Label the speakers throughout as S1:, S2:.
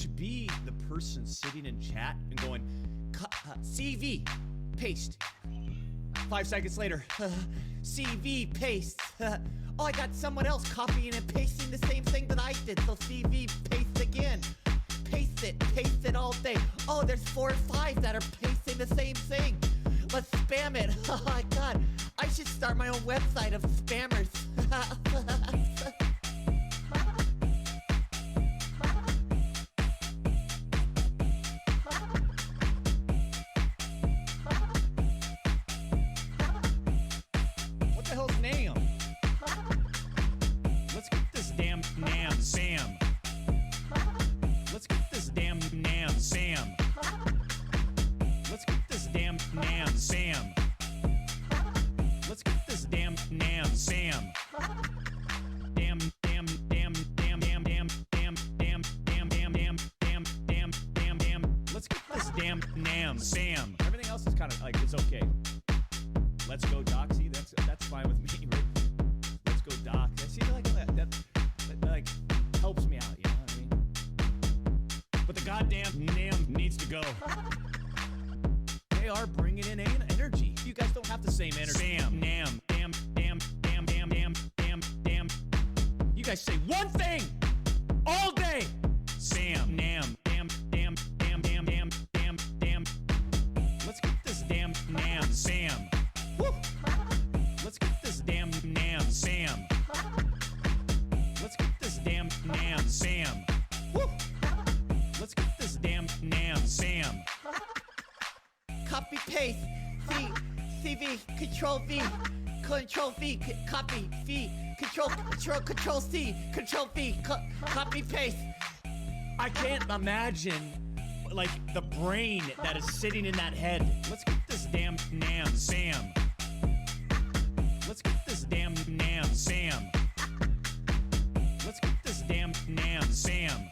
S1: to be the person sitting in chat and going, CV, paste. 5 seconds later, CV, paste. Oh, I got someone else copying and pasting the same thing that I did, so CV, paste again. Paste it all day. Oh, there's 4 or 5 that are pasting the same thing. Let's spam it. Oh my God, I should start my own website of spammers. What the hell's NAM? Let's get this damn NAM Sam. Let's get this damn NAM Sam. Let's get this damn NAM Sam. Let's get this damn NAM Sam. Damn. Let's get this damn NAM Sam. Everything else is kind of like, it's okay. Let's go Doxy. That's fine with me. Right? Let's go Doc. See, like that like helps me out. You know what I mean? But the goddamn NAM needs to go. They are bringing in energy. You guys don't have the same energy. Sam, NAM, damn. You guys say one thing all day. Sam, NAM, damn. Let's get this damn NAM Sam. Woo! Let's get this damn NAM Sam. Let's get this damn NAM Sam. Woo! Let's get this damn NAM Sam. Copy paste, CV, Control V, copy V, Control C, Control V, copy paste. I can't imagine like the brain that is sitting in that head. Let's get this damn NAM Sam. Let's get this damn NAM Sam. Let's get this damn NAM Sam.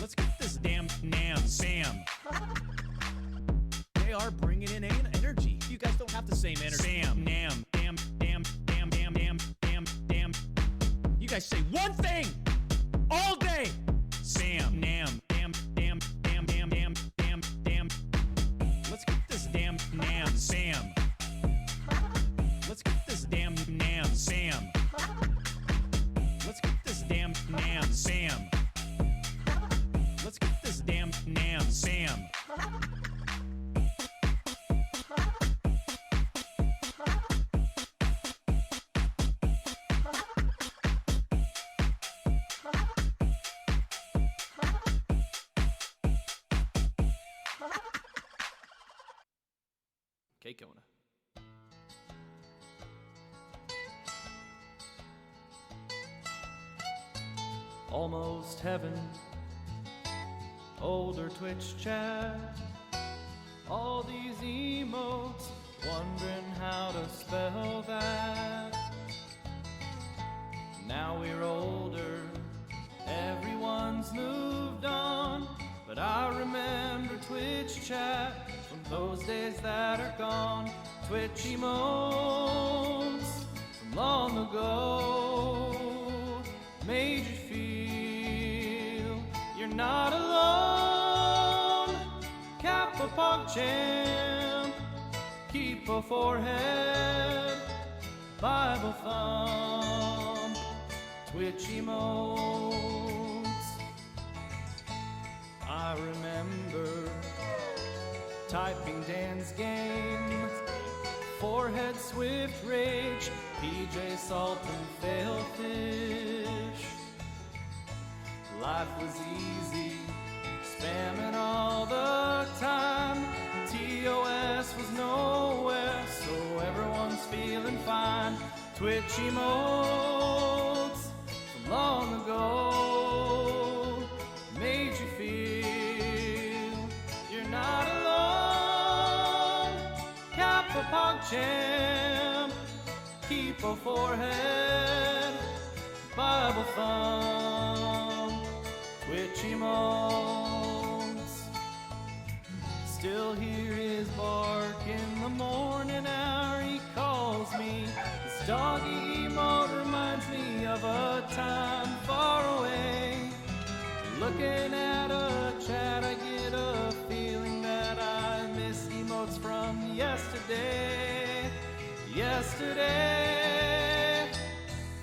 S1: Let's get this damn NAM Sam. They are bringing in energy. You guys don't have the same energy. Sam, NAM, damn. You guys say one thing all day. Sam, NAM, damn. Let's get this damn NAM Sam. Let's get this damn NAM Sam. Let's get this damn NAM Sam. Let's get this damn NAM Sam. Okay, Kona.
S2: Almost heaven, older Twitch chat, all these emotes, wondering how to spell that. Now we're older, everyone's moved on, but I remember Twitch chat from those days that are gone. Twitch emotes from long ago made you feel you're not alone. Kappa Pog Champ, keep a forehead, Bible thumb, Twitch emotes. I remember typing Dan's game, forehead swift rage, PJ Salt and Failfish. Life was easy, spamming all the time. TOS was nowhere, so everyone's feeling fine. Twitch emotes from long ago made you feel you're not alone. Kappa Pog Champ, keep a forehead, Bible thumb, Twitch emotes. Still hear his bark in the morning hour, he calls me. This doggy emote reminds me of a time far away. Looking at a chat, I get a feeling that I miss emotes from yesterday. Yesterday,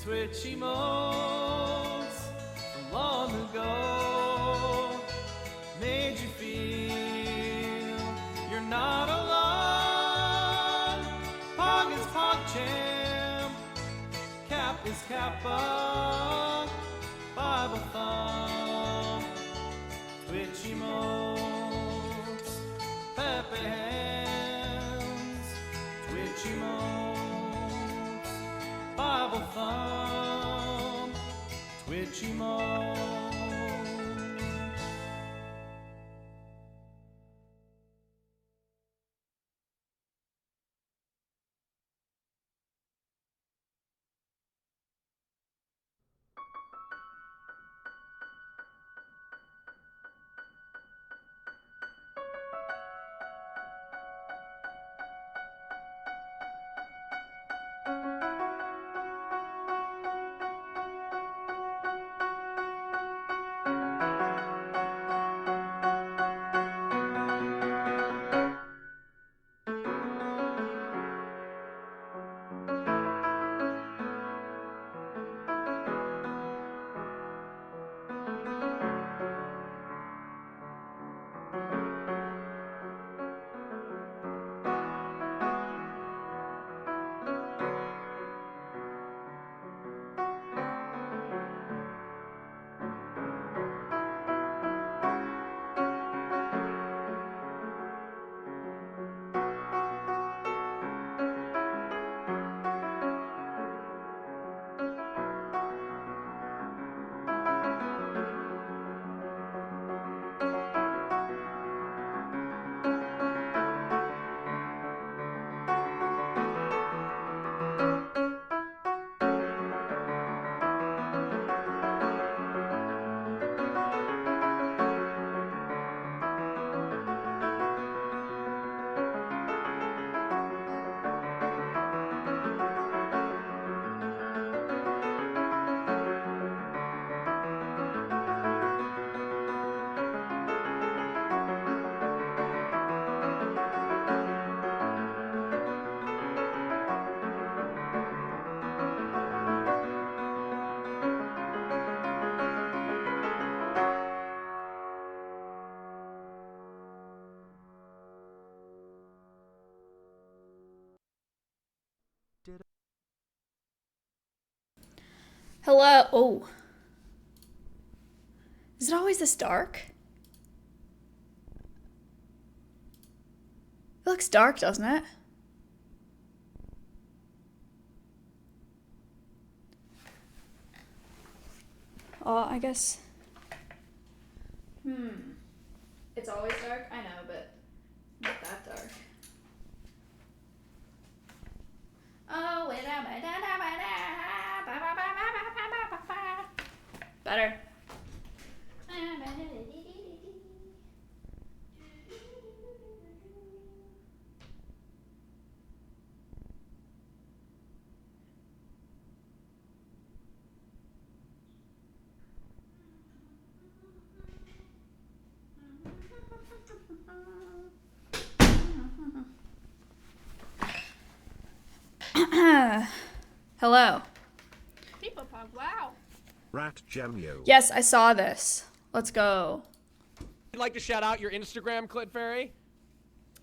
S2: Twitch emotes from long ago made you feel you're not alone. Pog is PogChamp, Cap is Kappa, Bible thumb, Twitch emotes, Pepe hands, Twitch emotes, Bible thumb, Twitch emotes.
S3: Hello. Oh. Is it always this dark? It looks dark, doesn't it? Oh, I guess. It's always dark? I know, but not that dark. Oh, better. Hello.
S4: Peepocandle, wow.
S5: Rat Jamio.
S3: Yes, I saw this. Let's go.
S6: You'd like to shout out your Instagram, Clit Fairy?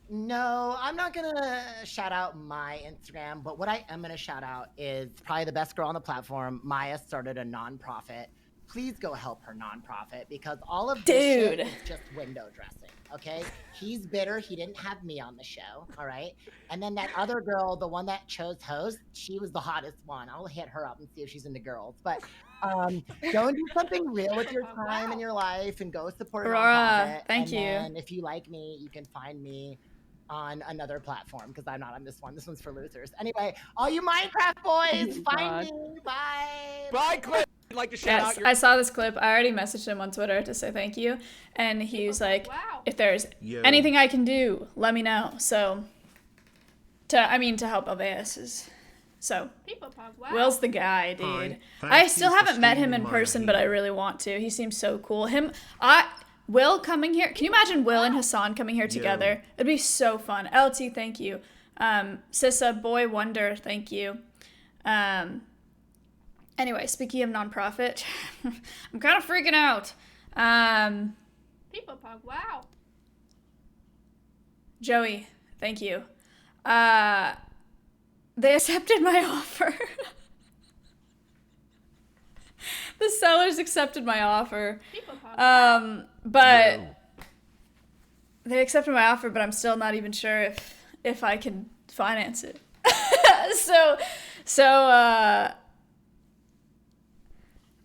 S7: No, I'm not gonna shout out my Instagram, but what I am gonna shout out is probably the best girl on the platform. Maya started a nonprofit. Please go help her nonprofit because all of this shit is just window dressing. Okay, he's bitter. He didn't have me on the show. All right, and then that other girl, the one that chose host, she was the hottest one. I'll hit her up and see if she's into girls. But go and do something real with your time and your life, and go support a nonprofit.
S3: Thank you.
S7: And if you like me, you can find me on another platform because I'm not on this one. This one's for losers. Anyway, all you Minecraft boys, find me. Bye.
S6: Bye, Clit. I'd like to shout out your...
S3: I saw this clip. I already messaged him on Twitter to say thank you. And he was like, if there's anything I can do, let me know. So, to help Alveus is So
S4: People Pog, wow.
S3: Will's the guy, dude.
S5: Hi,
S3: I
S5: thank
S3: still
S5: you for
S3: haven't met him in
S5: stealing my
S3: person, but I
S5: idea.
S3: really want to. He seems so cool. Will coming here. Can you imagine Will and Hassan coming here together? It'd be so fun. LT, thank you. Sissa, Boy Wonder, thank you. Anyway, speaking of nonprofit, I'm kind of freaking out.
S4: People Pog, wow.
S3: Joey, thank you. They accepted my offer. The sellers accepted my offer.
S4: People Pog.
S3: But
S5: Yo.
S3: they accepted my offer, but I'm still not even sure if I can finance it.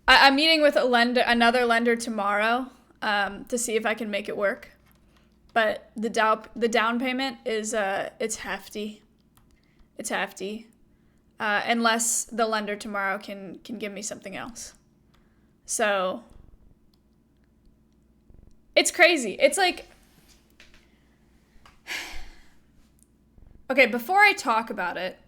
S3: I'm meeting with another lender tomorrow, to see if I can make it work. But the down payment is it's hefty. It's hefty. Unless the lender tomorrow can give me something else. So it's crazy. It's like, okay, before I talk about it,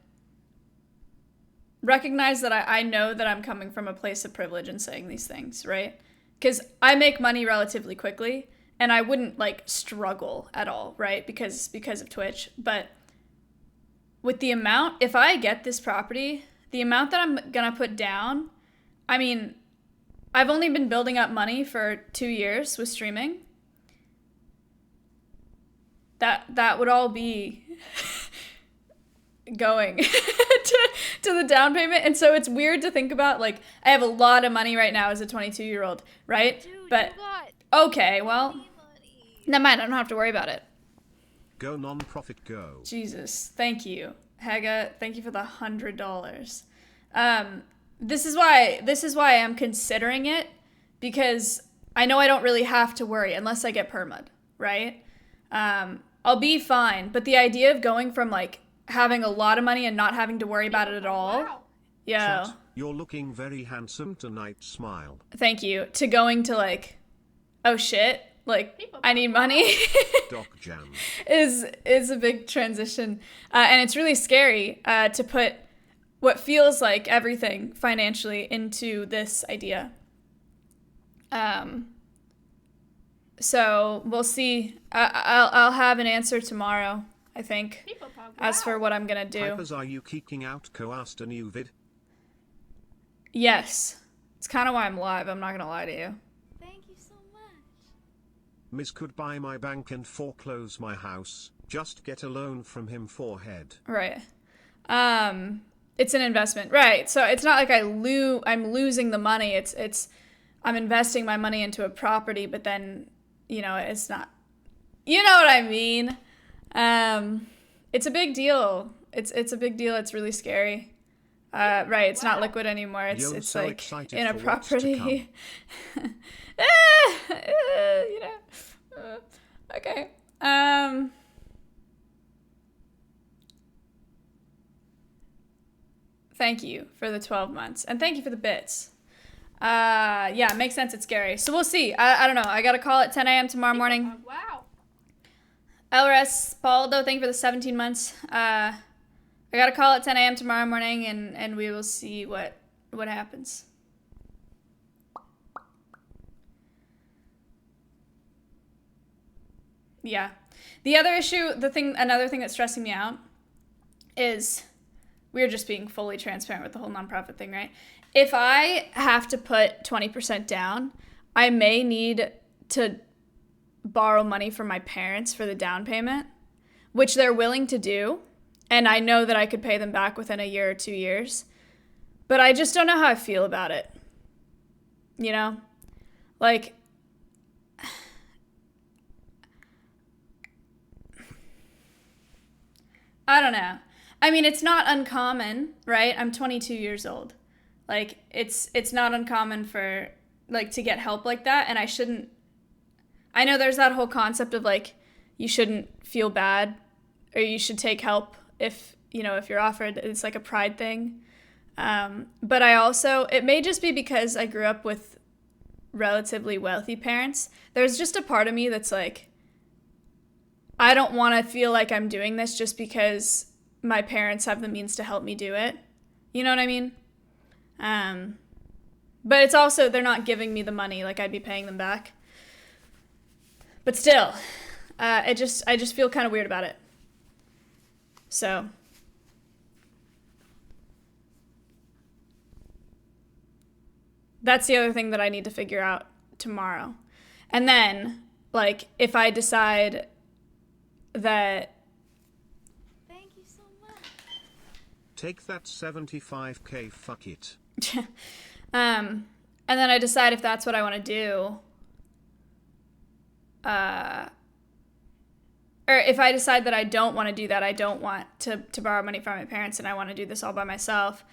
S3: recognize that I know that I'm coming from a place of privilege in saying these things, right? Because I make money relatively quickly, and I wouldn't like struggle at all, right? Because of Twitch. But with the amount, if I get this property, the amount that I'm gonna put down, I mean, I've only been building up money for 2 years with streaming. That would all be going to the down payment. And so it's weird to think about, like, I have a lot of money right now as a 22-year-old, right?
S8: Dude,
S3: but
S8: you got
S3: okay, well,
S8: money.
S3: never mind, I don't have to worry about it.
S5: Go non-profit go.
S3: Jesus, thank you. Haga, thank you for the $100. This is why I'm considering it, because I know I don't really have to worry unless I get perma'd, right? I'll be fine, but the idea of going from like having a lot of money and not having to worry about it at all,
S4: Wow.
S3: yeah,
S5: Chat, you're looking very handsome tonight, smile.
S3: thank you, to going to like, oh shit, like I need money.
S5: Doc Jam.
S3: is a big transition, and it's really scary to put what feels like everything financially into this idea. So we'll see. I'll have an answer tomorrow, I think,
S4: People Pog,
S3: as for
S4: wow.
S3: what I'm gonna do.
S5: Hypers, are you kicking out coast a new vid?
S3: Yes, it's kind of why I'm live. I'm not gonna lie to you.
S8: Thank you so much.
S5: Miss could buy my bank and foreclose my house. Just get a loan from him forehead.
S3: Right. It's an investment, right? So it's not like I'm losing the money. It's I'm investing my money into a property, but then, you know, it's not. You know what I mean? It's a big deal. It's a big deal. It's really scary. Right. It's not liquid anymore. It's
S5: Yo,
S3: it's
S5: so
S3: like
S5: excited
S3: in a
S5: for what's to
S3: property. You know. Okay. Thank you for the 12 months. And thank you for the bits. Yeah, it makes sense. It's scary. So we'll see. I don't know. I got to call at 10 a.m. tomorrow morning.
S4: Pog, wow.
S3: LRS, Baldo, thank you for the 17 months. I got to call at 10 a.m. tomorrow morning, and we will see what happens. Yeah. The other issue, another thing that's stressing me out is we're just being fully transparent with the whole nonprofit thing, right? If I have to put 20% down, I may need to borrow money from my parents for the down payment, which they're willing to do. And I know that I could pay them back within a year or 2 years. But I just don't know how I feel about it. You know? Like, I don't know. I mean, it's not uncommon, right? I'm 22 years old. Like, it's not uncommon for, like, to get help like that, and I know there's that whole concept of, like, you shouldn't feel bad, or you should take help if you're offered. It's like a pride thing. But it may just be because I grew up with relatively wealthy parents. There's just a part of me that's like, I don't want to feel like I'm doing this just because my parents have the means to help me do it. You know what I mean? But it's also, they're not giving me the money, like I'd be paying them back. But still, I just feel kind of weird about it. So that's the other thing that I need to figure out tomorrow. And then, like, if I decide that...
S8: Thank you so much.
S5: Take that 75k, fuck it.
S3: And then I decide if that's what I want to do. Or if I decide that I don't want to do that, I don't want to borrow money from my parents and I want to do this all by myself.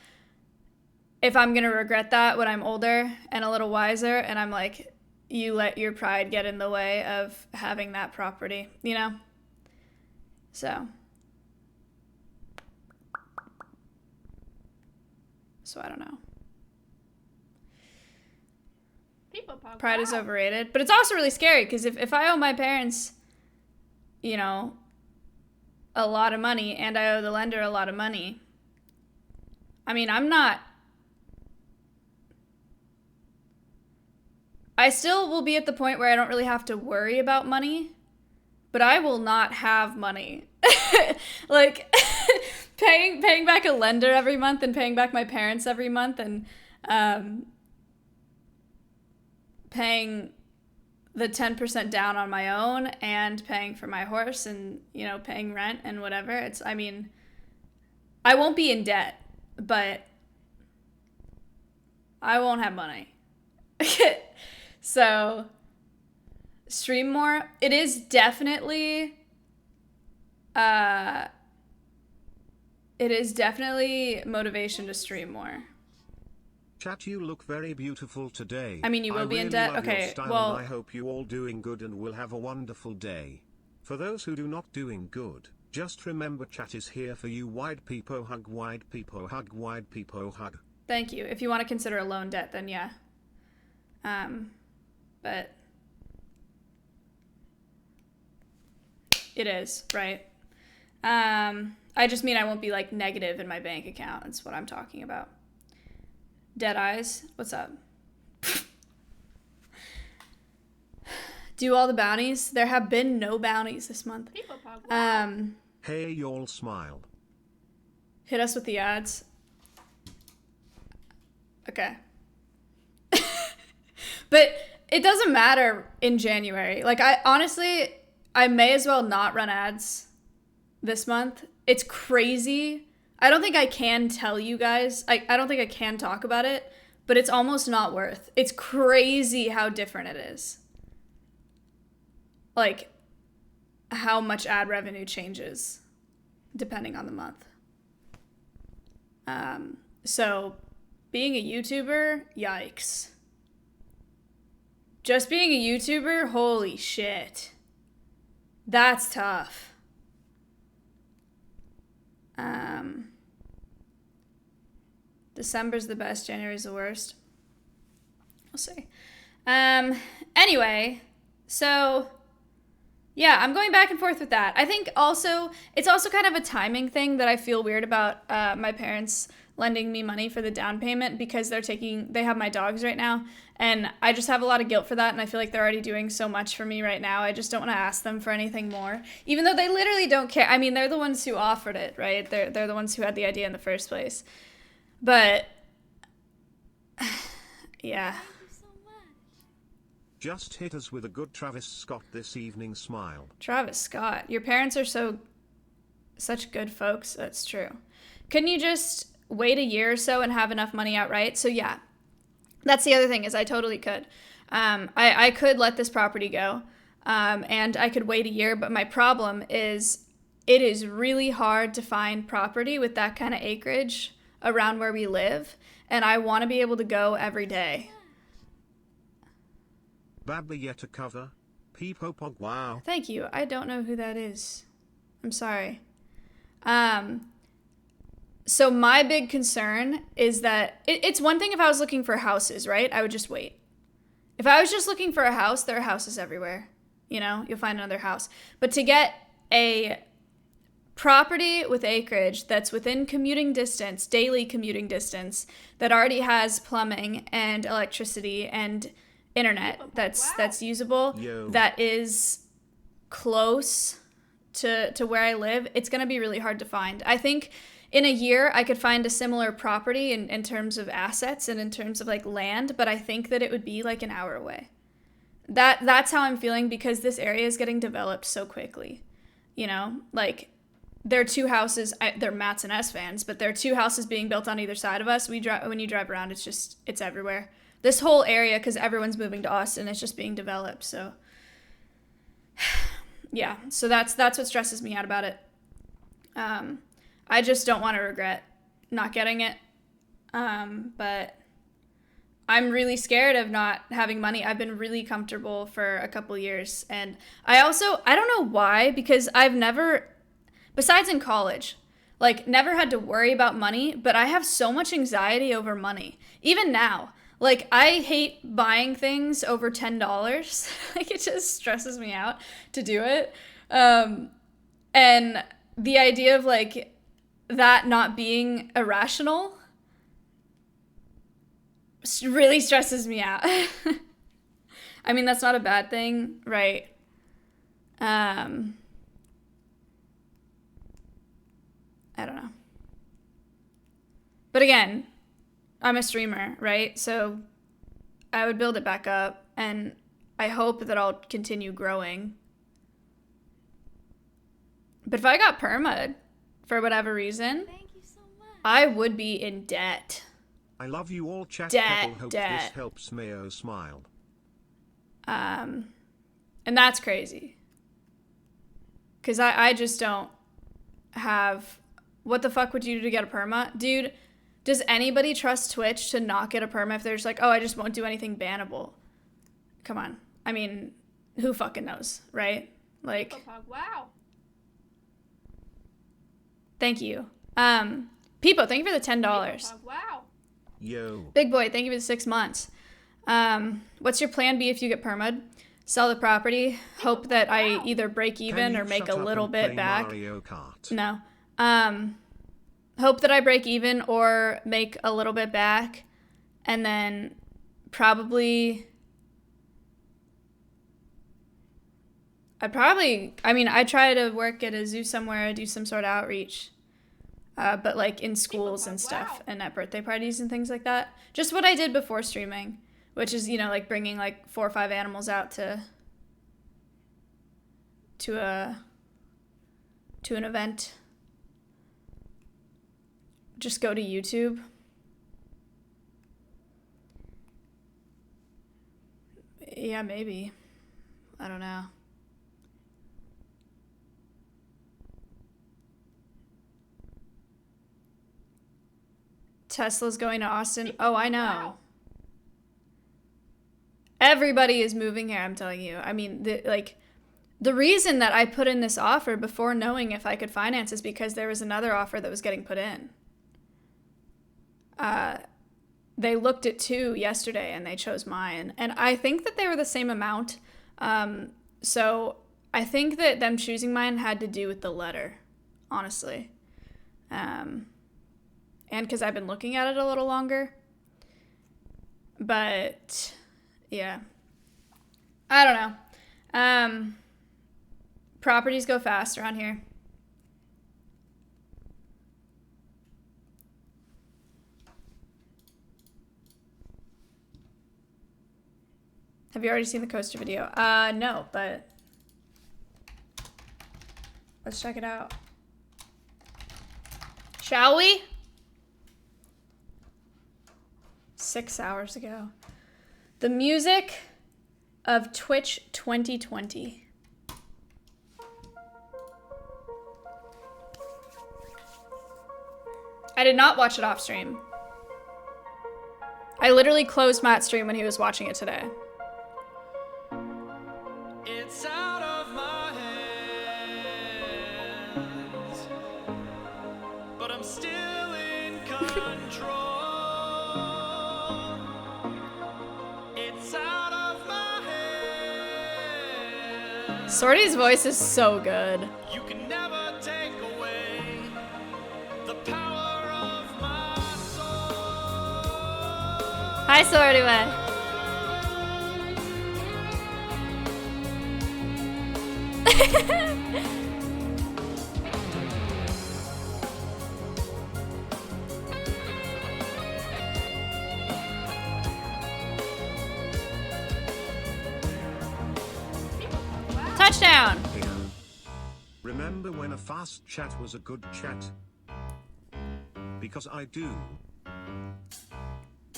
S3: If I'm going to regret that when I'm older and a little wiser, and I'm like, you let your pride get in the way of having that property, you know? So I don't know. Pride is overrated. But it's also really scary because if I owe my parents, you know, a lot of money and I owe the lender a lot of money, I mean, I still will be at the point where I don't really have to worry about money, but I will not have money. Like, paying back a lender every month and paying back my parents every month and paying the 10% down on my own and paying for my horse and, you know, paying rent and whatever. I mean, I won't be in debt, but I won't have money. So, stream more. It is definitely motivation to stream more.
S5: Chat, you look very beautiful today.
S3: I mean, you will be in
S5: really
S3: debt?
S5: love your
S3: Okay,
S5: style,
S3: well...
S5: and I hope you all doing good and will have a wonderful day. For those who do not doing good, just remember chat is here for you. Wide peepo hug, wide peepo hug, wide peepo hug.
S3: Thank you. If you want to consider a loan debt, then yeah. But it is, right? I just mean I won't be, like, negative in my bank account. That's what I'm talking about. Dead eyes, what's up? Do all the bounties? There have been no bounties this month.
S5: Hey, y'all smile.
S3: Hit us with the ads. Okay. But it doesn't matter in January. Like, honestly, I may as well not run ads this month. It's crazy. I don't think I can tell you guys. I don't think I can talk about it, but it's almost not worth. It's crazy how different it is. Like, how much ad revenue changes depending on the month. So, being a YouTuber, yikes. Just being a YouTuber, holy shit. That's tough. December's the best, January's the worst. We'll see. Anyway, so yeah, I'm going back and forth with that. I think also, it's also kind of a timing thing that I feel weird about my parents lending me money for the down payment because they have my dogs right now, and I just have a lot of guilt for that, and I feel like they're already doing so much for me right now. I just don't want to ask them for anything more, even though they literally don't care. I mean, they're the ones who offered it, right? They're the ones who had the idea in the first place. But yeah.
S8: Thank you so much.
S5: Just hit us with a good Travis Scott this evening, smile.
S3: Travis Scott, your parents are such good folks. That's true. Couldn't you just wait a year or so and have enough money outright? So yeah, that's the other thing, is I totally could. I could let this property go, and I could wait a year, but my problem is it is really hard to find property with that kind of acreage around where we live, and I want to be able to go every day.
S5: Babba yet a cover. Peepo pog, wow.
S3: Thank you. I don't know who that is. I'm sorry. So my big concern is that it's one thing if I was looking for houses, right? I would just wait. If I was just looking for a house, there are houses everywhere. You know, you'll find another house. But to get a property with acreage that's within commuting distance, daily commuting distance, that already has plumbing and electricity and internet that's usable,
S5: Yo.
S3: that is close to where I live, it's going to be really hard to find. I think in a year I could find a similar property in terms of assets and in terms of like land, but I think that it would be like an hour away. That's how I'm feeling, because this area is getting developed so quickly. You know, like there are two houses, they're Mats and S fans, but there are two houses being built on either side of us. When you drive around, it's everywhere. This whole area, because everyone's moving to Austin, is just being developed. So yeah, so that's what stresses me out about it. I just don't want to regret not getting it. But I'm really scared of not having money. I've been really comfortable for a couple years. And I don't know why, because I've never, besides in college, like never had to worry about money, but I have so much anxiety over money. Even now, like I hate buying things over $10. Like it just stresses me out to do it. And the idea of like that not being irrational really stresses me out. I mean, that's not a bad thing, right? I don't know. But again, I'm a streamer, right? So I would build it back up, and I hope that I'll continue growing. But if I got perma'd for whatever reason,
S8: Thank you so much.
S3: I would be in debt.
S5: I love you all, chat.
S3: Debt,
S5: Couple. Hope
S3: debt.
S5: this helps Mayo smile.
S3: And that's crazy. Because I just don't have... What the fuck would you do to get a perma? Dude, does anybody trust Twitch to not get a perma if they're just like, oh, I just won't do anything bannable? Come on. I mean, who fucking knows, right? Like...
S4: Wow.
S3: Thank you. Peepo, thank you for the $10.
S4: Wow.
S5: Yo.
S3: Big boy, thank you for the 6 months. What's your plan B if you get perma'd? Sell the property, hope that I either break even or make a little bit back.
S5: Mario Kart?
S3: No. Hope that I break even or make a little bit back, and then probably... I try to work at a zoo somewhere, do some sort of outreach. But like in schools and stuff, and at birthday parties and things like that. Just what I did before streaming, which is, you know, like bringing like 4 or 5 animals out to an event. Just go to YouTube. Yeah, maybe. I don't know. Tesla's going to Austin. Oh, I know. Everybody is moving here, I'm telling you. I mean, the reason that I put in this offer before knowing if I could finance is because there was another offer that was getting put in. They looked at 2 yesterday and they chose mine. And I think that they were the same amount. So I think that them choosing mine had to do with the letter, honestly. And because I've been looking at it a little longer. But, yeah. I don't know. Properties go fast around here. Have you already seen the coaster video? No, but let's check it out. Shall we? 6 hours ago. The music of Twitch 2020. I did not watch it off stream. I literally closed Matt's stream when he was watching it today.
S2: It's out of my hands, but I'm still in control. It's out of my hands.
S3: Sorty's voice is so good.
S2: You can never take away
S4: Bye, Sorty Way. Touchdown.
S5: Here. Remember when a fast chat was a good chat? Because I do.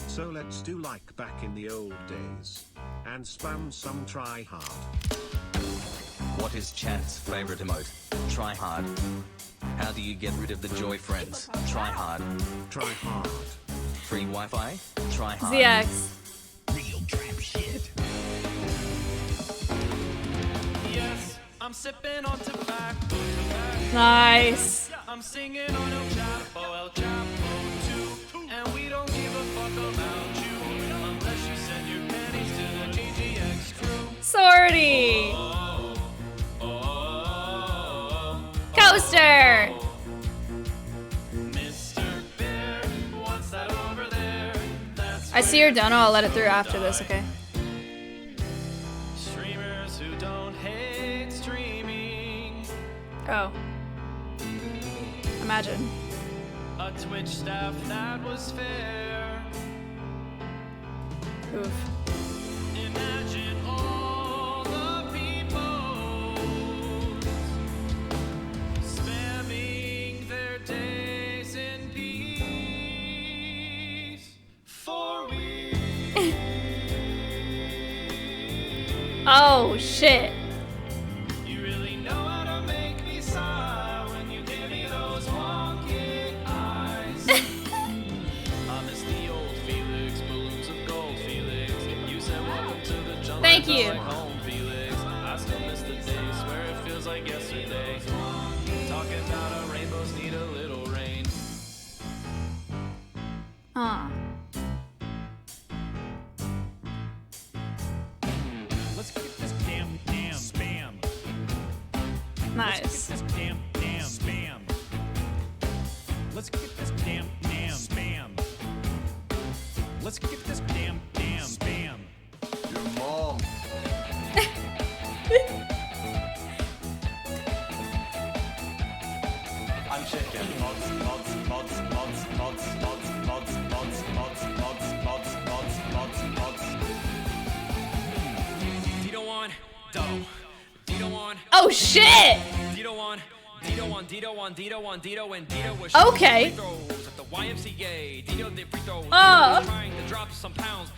S5: So let's do like back in the old days. And spam some try hard.
S9: What is chat's favorite emote? Try hard. How do you get rid of the joy friends? Try hard.
S5: Try hard.
S9: Free Wi-Fi? Try hard.
S4: ZX.
S5: Real trap shit.
S2: Yes, I'm sipping on tobacco.
S4: Nice.
S2: I'm singing on El Chapo too. And we don't give a fuck about you unless you send your pennies to the GGX crew.
S4: Sorty. Coaster.
S2: Mr. Bear, what's that over there? That's
S4: I see you're done. I'll let it through after this, okay?
S2: streamers who don't hate streaming.
S4: Oh. Imagine.
S2: A Twitch staff that was fair.
S4: Oof.
S2: Imagine all the people spamming their days in peace. For we
S4: Oh, shit.
S2: you really know how to make me sigh when you give me those wonky eyes. I miss the old Felix, balloons of gold Felix. You said welcome to the jungle.
S4: Thank
S2: I felt
S4: you.
S2: like home, Felix. I still miss the days where it feels like yesterday. Talking about our rainbows need a little rain.
S4: Aw.
S1: Let's get this damn spam.
S4: Nice.
S1: This damn spam. Let's get this damn spam. Let's get this damn spam.
S10: Your mom. I'm checking mods.
S2: Dito on, Dito. Dito on,
S4: Oh, shit.
S2: Dito on. Dito on, and Dito was
S4: Okay.
S2: shooting free throws at the YMCA. Dito did free throws.
S4: Oh.
S2: Dito was trying to drop some pounds.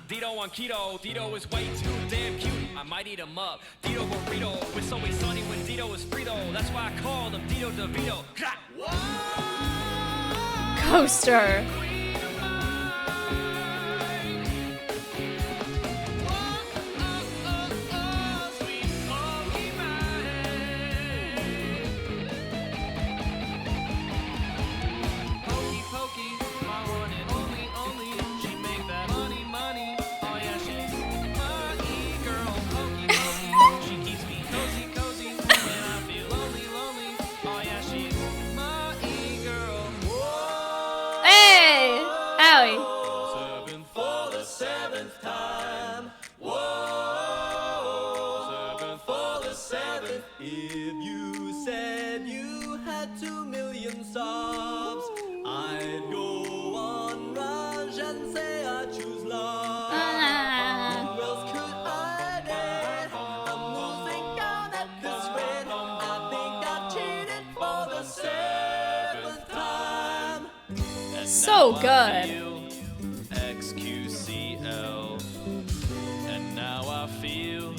S2: Dito on keto. Dito is way too damn cute. I might eat him up. Dito burrito. It's always sunny when Dito is free though. That's why I call him Dito DeVito.
S4: Coaster.
S2: Pokey, pokey, my one and only. She make that money. Oh yeah, she's my e-girl. Pokey, pokey, she keeps me cozy. When I feel lonely. Oh yeah, she's my e-girl. Whoa.
S4: Hey. Owie.
S2: 7 for the 7th time. Whoa. 7 for the 7th. If you said you had 2 million subs, I'd go on Raj and say I choose love. Who else could I date? I'm losing count at this rate. I think I cheated for the 7th time. And
S4: So
S2: now I
S4: good.
S2: feel XQCL. And now I feel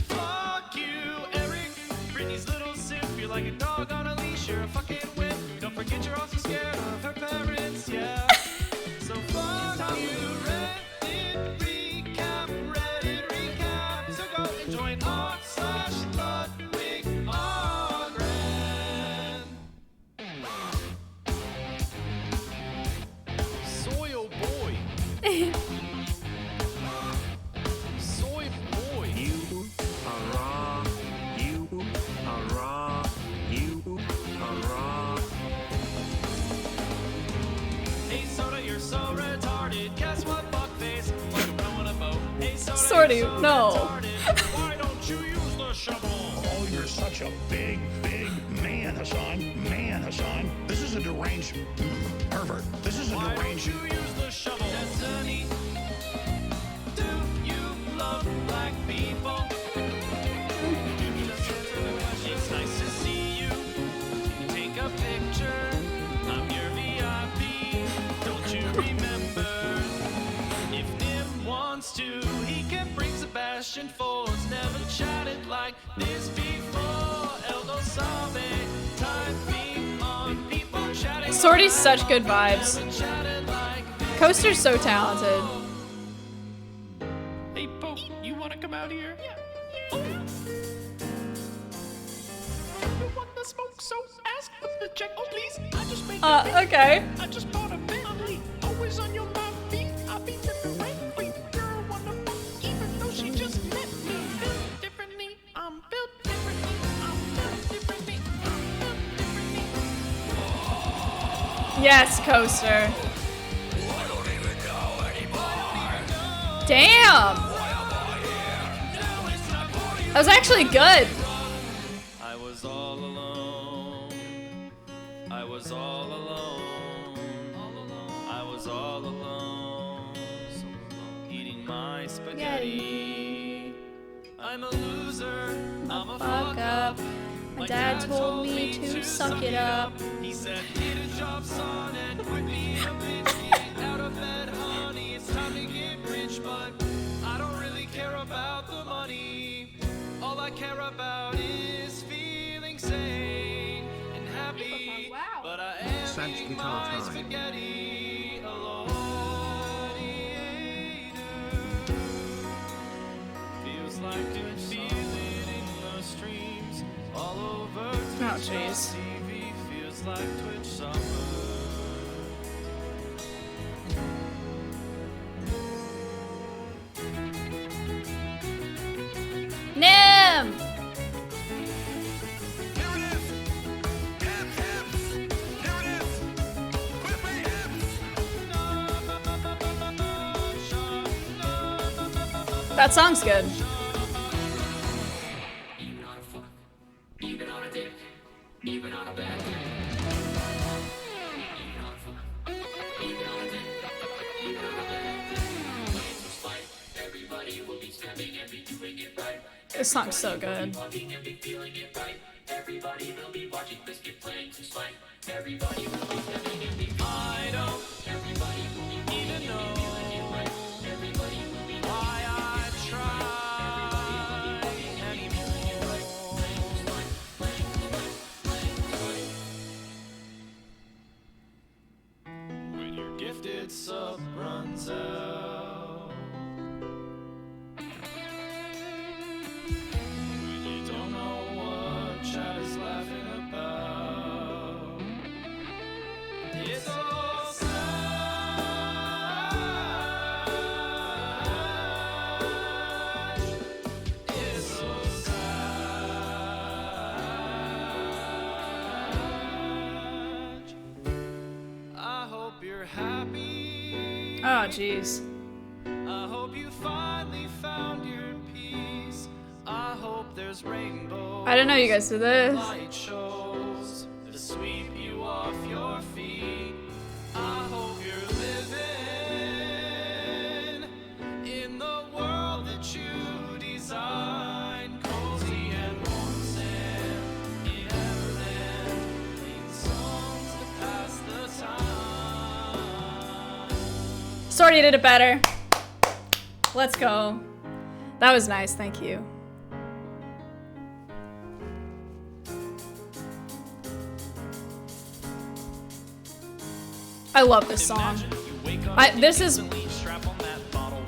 S2: fuck you, Eric. Britney's little simp. You're like a dog on a leash. You're a fucking wimp. Don't forget you're also scared of her parents, yeah. So fuck you, Reddit recap. So go and join r/Ludwig Ogren. soda, you're so retarded. Guess what, fuckface? Like blowing a boat. Hey, soda,
S3: Sorry,
S2: you're so
S3: no.
S2: retarded. Why don't you use the shovel?
S11: Oh, you're such a big man, Hassan. Man, Hassan. This is a deranged pervert. This is a
S2: Why don't
S11: deranged.
S2: you use the shovel? Destiny. Do you love black people? It's nice to see you. Take a picture. I'm your VIP. Don't you remember? If Nim wants to, he can bring Sebastian Folds. Never chatted like this before. El no sabe. Type me on people chatting.
S3: Sorty's such good vibes.
S2: Never chatted like this.
S3: Coaster's so talented.
S2: Hey, Pope, you want to come out here? Yeah. You want the smoke, so ask for the check. Oh, please. I just made
S3: Okay.
S2: I just bought a Bentley. Always on your love beat. I'll be ripping rain. Freak girl, wanna fuck, even though she just met me. Built differently. I'm built differently. I'm built differently. I'm built differently.
S3: Yes, Coaster. Damn! That was actually good.
S2: I was all alone. I was all alone. I was all alone. Eating my spaghetti. I'm a loser. I'm a fuck up.
S3: My dad told me to suck it up.
S2: He said, get a job, son, and quit being a bitch. Get out of bed, honey. It's time to get rich, but I don't really care about the money. All I care about is feeling sane and happy. But I am
S5: Sad
S2: eating
S5: guitar
S2: my
S5: time.
S2: spaghetti alone. Feels like I feel it in the streams all over
S3: Oh, jeez.
S2: TV. Feels like Twitch summer.
S3: Nim! That song's good. This song's so good.
S2: I don't even know why I try anymore. When your gifted sub runs out, when you don't know what chat is laughing about, it's so sad. It's so sad. I hope you're happy.
S3: Oh, jeez.
S2: I hope you finally found your peace. I hope there's rainbows.
S3: I didn't know you guys did this.
S2: Light shows to sweep you off your feet. I hope you're living in the world that you designed. Cozy and warm sand in Everland. Sing songs to pass the time.
S3: Sorty did it better. Let's go. That was nice, thank you. I love this song. This is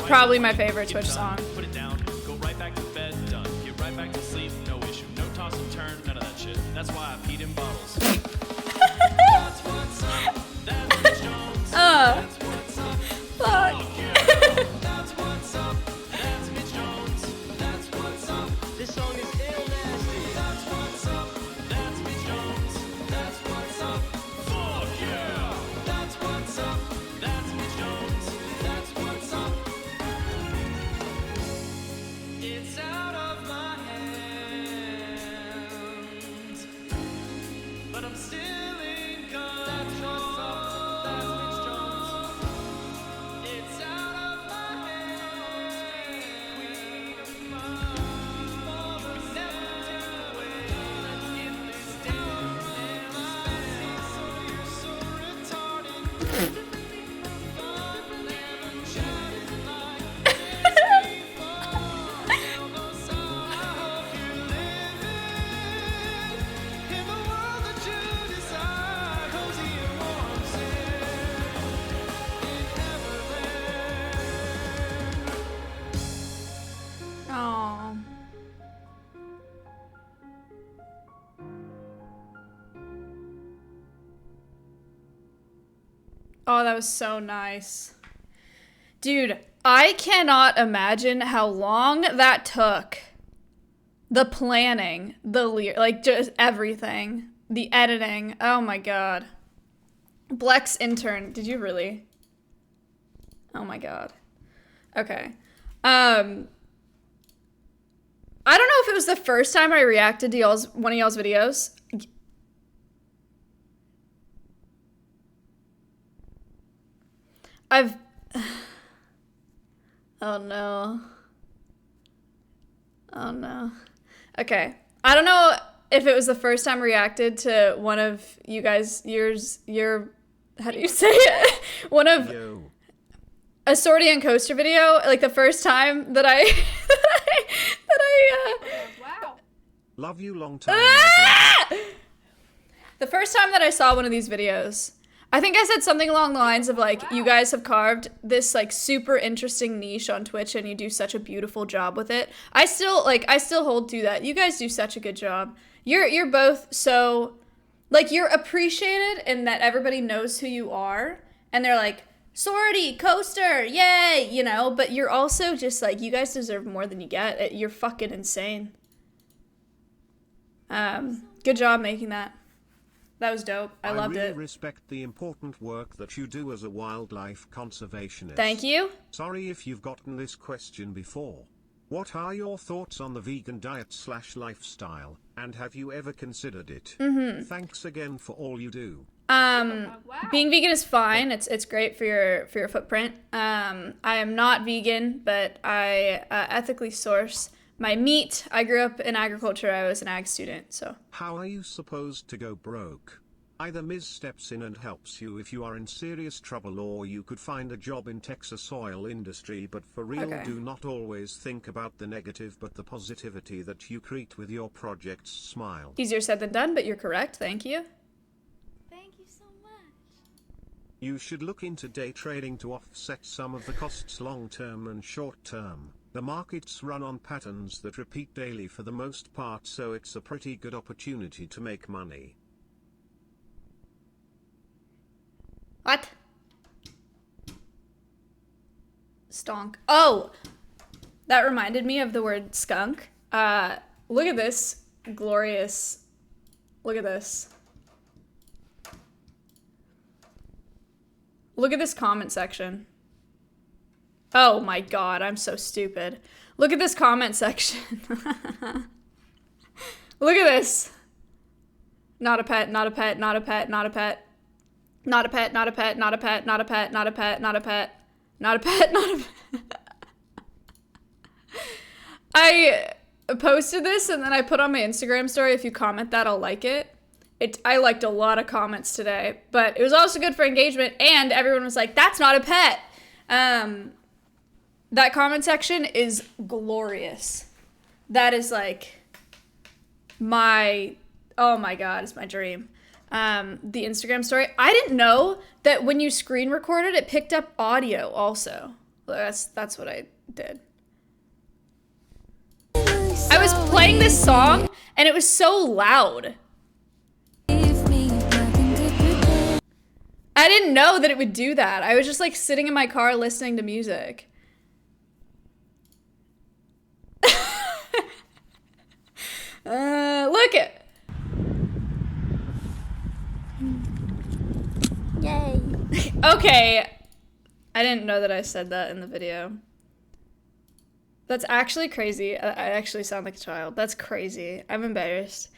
S3: probably my favorite Twitch song.
S2: Put it down, go right back to bed, done. Get right back to sleep, no issue. No toss and turn, none of that shit. That's why I peed in bottles. That's what's up. That's Mitch Jones. That's what's up.
S3: Fuck.
S2: That's what's up. That's Mitch Jones. That's what's up. This song is ill nasty. That's what's up. That's Mitch Jones. That's what's up. Fuck yeah. That's what's up.
S3: Oh, that was so nice. Dude, I cannot imagine how long that took. The planning, like just everything, the editing. Oh my god. Blex intern, did you really? Oh my god. Okay. I don't know if it was the first time I reacted to one of y'all's videos. Oh no. Oh no. Okay. I don't know if it was the first time I reacted to one of you guys, your, how do you say it? One of a sortie and coaster video, like the first time that I,
S8: Wow.
S5: Love you long time.
S3: the first time that I saw one of these videos, I think I said something along the lines of like, you guys have carved this like super interesting niche on Twitch and you do such a beautiful job with it. I still hold to that. You guys do such a good job. You're both so, like, you're appreciated in that everybody knows who you are and they're like, sorority, coaster, yay, you know, but you're also just like, you guys deserve more than you get. You're fucking insane. Good job making that. That was dope. I loved
S5: really
S3: it.
S5: Respect the important work that you do as a wildlife conservationist.
S3: Thank you.
S5: Sorry if you've gotten this question before. What are your thoughts on the vegan diet/lifestyle, and have you ever considered it? Thanks again for all you do.
S3: Being vegan is fine. It's great for your footprint. I am not vegan, but I ethically source my meat. I grew up in agriculture. I was an ag student, so.
S5: How are you supposed to go broke? Either Ms. steps in and helps you if you are in serious trouble, or you could find a job in Texas oil industry, but for real,
S3: Okay.
S5: do not always think about the negative but the positivity that you create with your projects. Smile.
S3: Easier said than done, but you're correct. Thank you.
S8: Thank you so much.
S5: You should look into day trading to offset some of the costs long term and short term. The markets run on patterns that repeat daily for the most part, so it's a pretty good opportunity to make money.
S3: What? Stonk. Oh! That reminded me of the word skunk. Look at this glorious... Look at this. Look at this comment section. Oh my god, I'm so stupid. Look at this comment section. Look at this. Not a pet, not a pet, not a pet, not a pet. Not a pet, not a pet, not a pet, not a pet, not a pet, not a pet. Not a pet, not a pet. I posted this and then I put on my Instagram story, if you comment that, I'll like it. I liked a lot of comments today, but it was also good for engagement, and everyone was like, that's not a pet. That comment section is glorious. That is like oh my god, it's my dream. The Instagram story. I didn't know that when you screen recorded, it picked up audio also. That's what I did. I was playing this song and it was so loud. I didn't know that it would do that. I was just like sitting in my car listening to music. Look it.
S4: Yay.
S3: Okay. I didn't know that I said that in the video. That's actually crazy. I actually sound like a child. That's crazy. I'm embarrassed.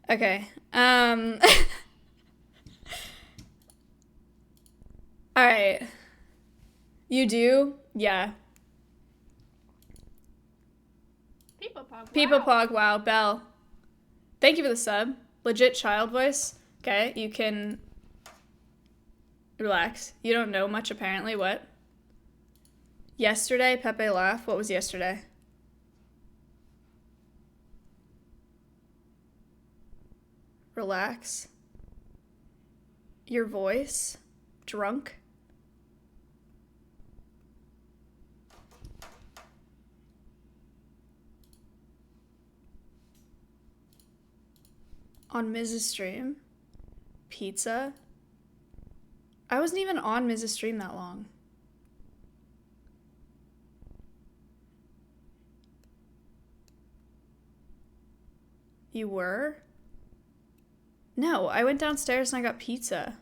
S3: Okay. Alright. You do? Yeah. People Pog, wow. Belle. Thank you for the sub. Legit child voice. Okay, you can relax. You don't know much apparently. What? Yesterday, Pepe laugh. What was yesterday? Relax. Your voice? Drunk? On Mrs. Stream? Pizza? I wasn't even on Miz's stream that long. You were? No, I went downstairs and I got pizza.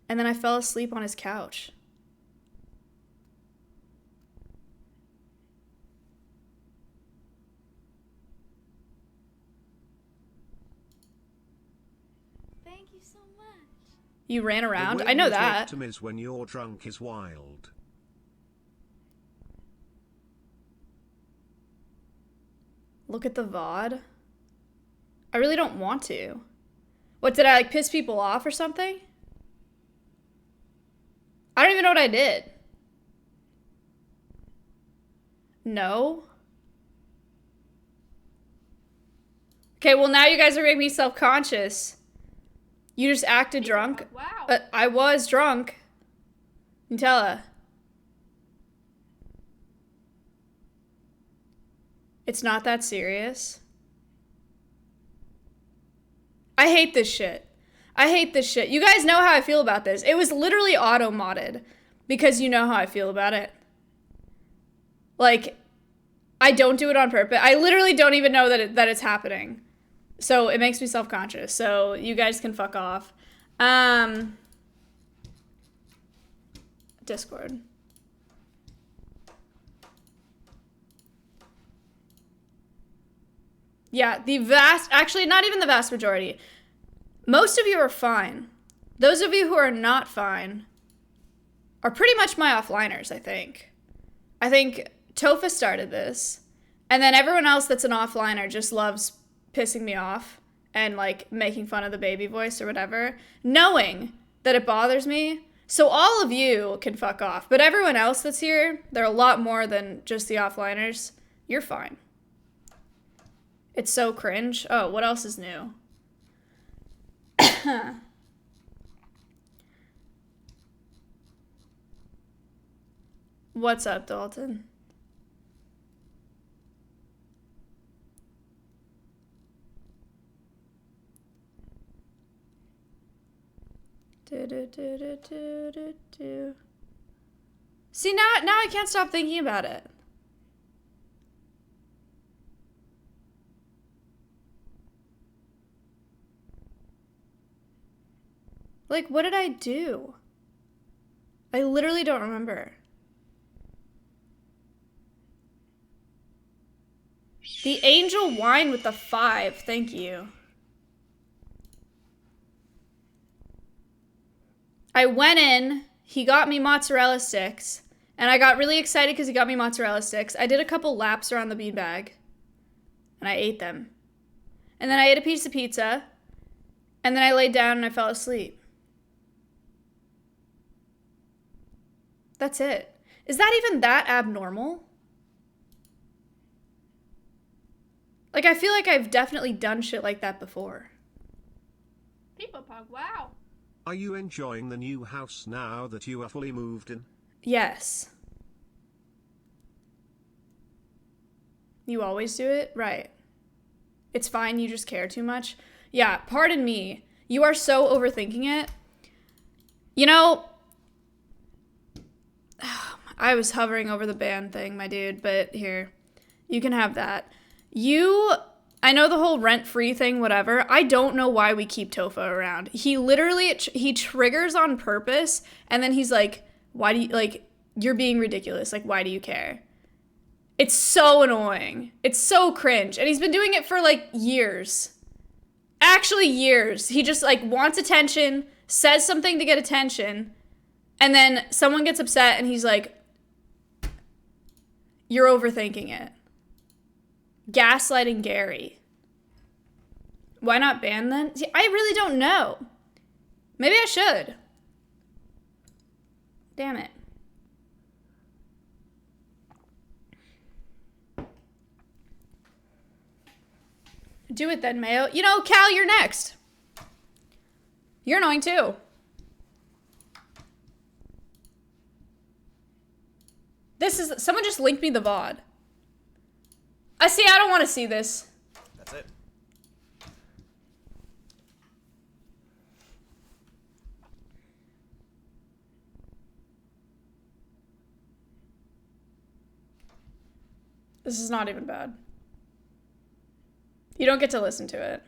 S3: And then I fell asleep on his couch.
S8: Thank you so much.
S3: You ran around?
S5: The way
S3: I know
S5: you
S3: that.
S5: talk to Miz when you're drunk is wild.
S3: Look at the VOD. I really don't want to. What, did I like piss people off or something? I don't even know what I did. No. Okay, well now you guys are making me self-conscious. You just acted drunk.
S8: Wow.
S3: I was drunk. Nutella. It's not that serious. I hate this shit. I hate this shit. You guys know how I feel about this. It was literally auto-modded because you know how I feel about it. Like, I don't do it on purpose. I literally don't even know that it's happening. So it makes me self-conscious. So you guys can fuck off. Discord. Yeah, actually not even the vast majority. Most of you are fine. Those of you who are not fine are pretty much my offliners, I think. I think Tofa started this, and then everyone else that's an offliner just loves pissing me off and like making fun of the baby voice or whatever, knowing that it bothers me. So all of you can fuck off, but everyone else that's here, they're a lot more than just the offliners. You're fine. It's so cringe. Oh, what else is new? What's up, Dalton? See, now I can't stop thinking about it. Like, what did I do? I literally don't remember. The angel wine with the 5, thank you. I went in, he got me mozzarella sticks, and I got really excited because he got me mozzarella sticks. I did a couple laps around the beanbag, and I ate them. And then I ate a piece of pizza, and then I laid down and I fell asleep. That's it. Is that even that abnormal? Like, I feel like I've definitely done shit like that before.
S8: Peepopog, wow.
S5: Are you enjoying the new house now that you are fully moved in?
S3: Yes. You always do it? Right. It's fine, you just care too much. Yeah, pardon me. You are so overthinking it. You know, I was hovering over the band thing, my dude, but here, you can have that. I know the whole rent-free thing, whatever. I don't know why we keep Tofa around. He literally, he triggers on purpose, and then he's like, why do you, like, you're being ridiculous. Like, why do you care? It's so annoying. It's so cringe. And he's been doing it for, like, years. Actually, years. He just, like, wants attention, says something to get attention, and then someone gets upset, and he's like, you're overthinking it. Gaslighting Gary. Why not ban then? See, I really don't know. Maybe I should. Damn it. Do it then, Mayo. You know, Cal, you're next. You're annoying too. Someone just linked me the VOD. I don't want to see this.
S6: That's it.
S3: This is not even bad. You don't get to listen to it.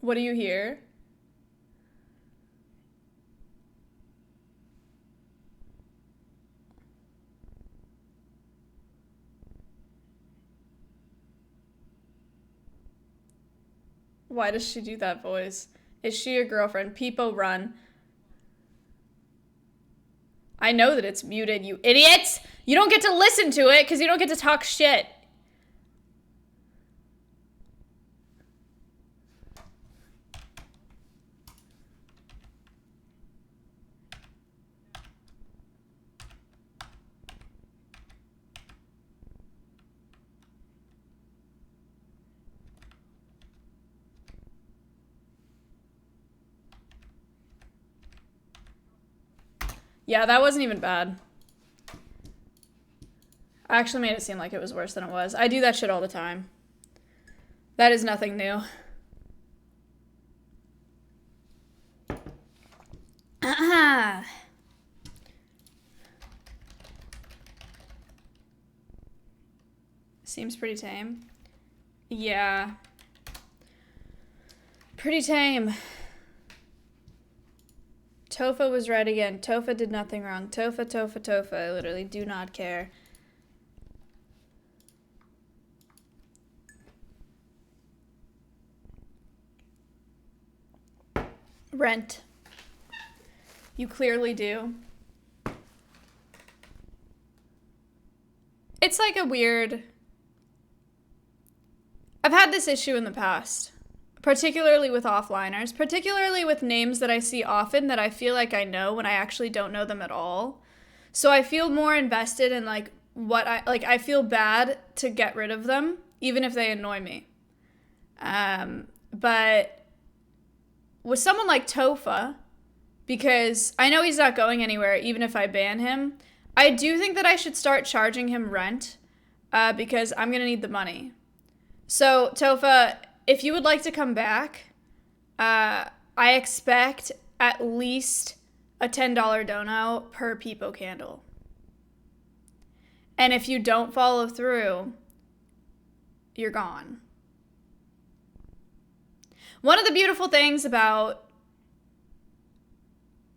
S3: What do you hear? Why does she do that voice? Is she your girlfriend? Peepo, run. I know that it's muted, you idiots! You don't get to listen to it because you don't get to talk shit. Yeah, that wasn't even bad. I actually made it seem like it was worse than it was. I do that shit all the time. That is nothing new. Seems pretty tame. Yeah. Pretty tame. Tofa was right again. Tofa did nothing wrong. Tofa, Tofa, Tofa. I literally do not care. Rent. You clearly do. It's like a weird... I've had this issue in the past. Particularly with offliners, particularly with names that I see often that I feel like I know when I actually don't know them at all. So I feel more invested in like what I feel bad to get rid of them, even if they annoy me. But with someone like Tofa, because I know he's not going anywhere even if I ban him, I do think that I should start charging him rent because I'm gonna need the money. So Tofa, if you would like to come back, I expect at least a $10 dono per peepocandle. And if you don't follow through, you're gone. One of the beautiful things about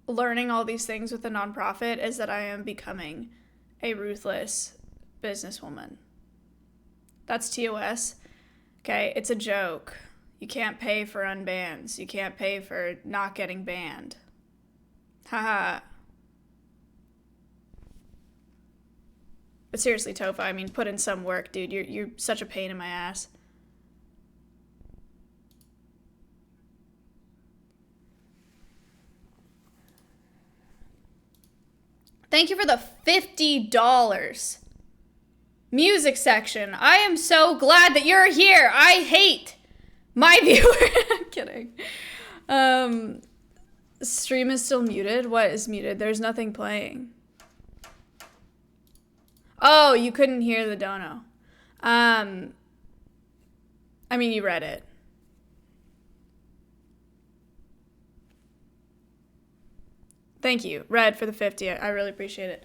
S3: learning all these things with a nonprofit is that I am becoming a ruthless businesswoman. That's TOS. Okay, it's a joke. You can't pay for unbans. You can't pay for not getting banned. Haha. But seriously, Tofa, I mean, put in some work, dude. You're such a pain in my ass. Thank you for the $50. Music section. I am so glad that you're here. I hate my viewer. I'm kidding. Stream is still muted. What is muted? There's nothing playing. Oh, you couldn't hear the dono. I mean, you read it. Thank you, Red, for the 50. I really appreciate it.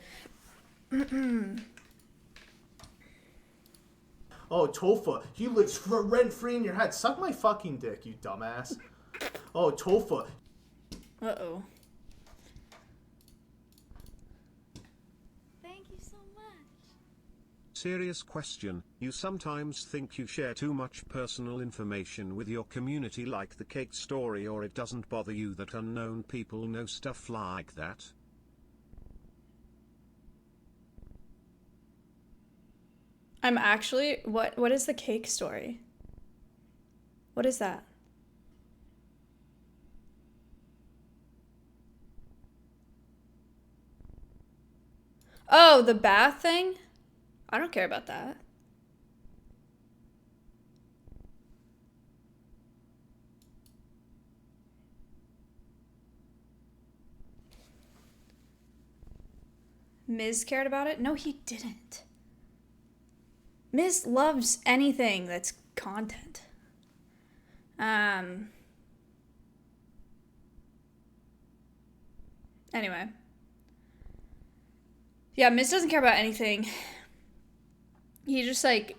S12: Oh, Tofa, he lives rent-free in your head. Suck my fucking dick, you dumbass. Oh, Tofa.
S3: Uh-oh.
S8: Thank you so much.
S5: Serious question, you sometimes think you share too much personal information with your community like the cake story, or it doesn't bother you that unknown people know stuff like that?
S3: I'm actually, what is the cake story? What is that? Oh, the bath thing? I don't care about that. Miz cared about it? No, he didn't. Miz loves anything that's content. Anyway. Yeah, Miz doesn't care about anything. He just like,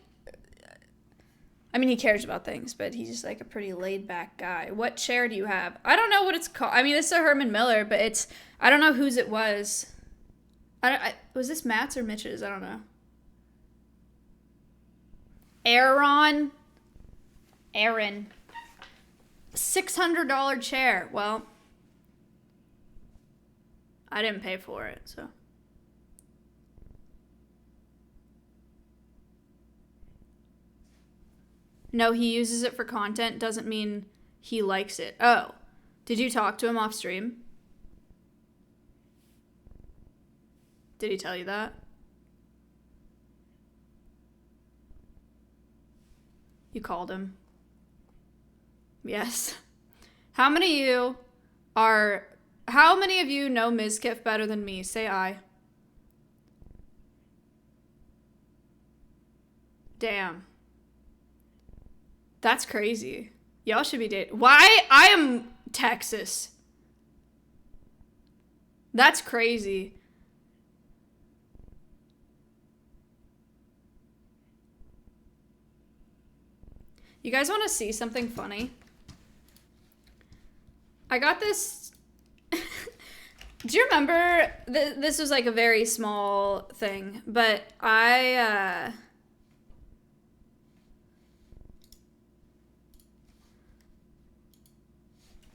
S3: I mean, he cares about things, but he's just like a pretty laid back guy. What chair do you have? I don't know what it's called. I mean, it's a Herman Miller, but it's, I don't know whose it was. Was this Matt's or Mitch's? I don't know. Aaron. $600 chair. Well, I didn't pay for it, so. No, he uses it for content. Doesn't mean he likes it. Oh, did you talk to him off stream? Did he tell you that? You called him. Yes. How many of you know Mizkif better than me? Say I. Damn. That's crazy. Y'all should be dating. Why? I am Texas. That's crazy. You guys want to see something funny? I got this. Do you remember? This was like a very small thing, but I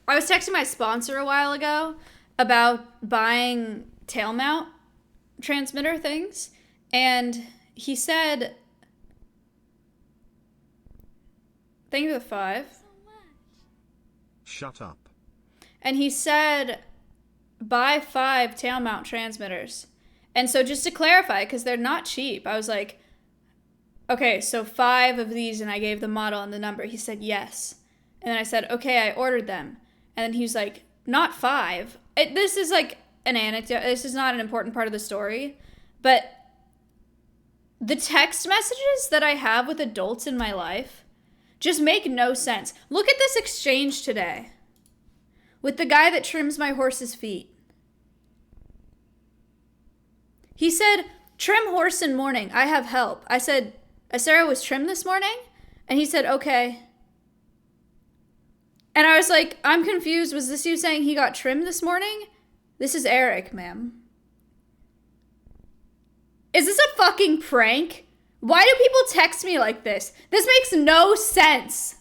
S3: was texting my sponsor a while ago about buying tail mount transmitter things, and he said, thank you for the 5.
S5: Shut up.
S3: And he said, buy 5 tail mount transmitters. And so just to clarify, because they're not cheap, I was like, okay, so 5 of these, and I gave the model and the number. He said, yes. And then I said, okay, I ordered them. And then he was like, not 5. This is like an anecdote. This is not an important part of the story. But the text messages that I have with adults in my life just make no sense. Look at this exchange today with the guy that trims my horse's feet. He said, trim horse in morning. I have help. I said, Sarah was trimmed this morning? And he said, okay. And I was like, I'm confused. Was this you saying he got trimmed this morning? This is Eric, ma'am. Is this a fucking prank? Why do people text me like this? This makes no sense.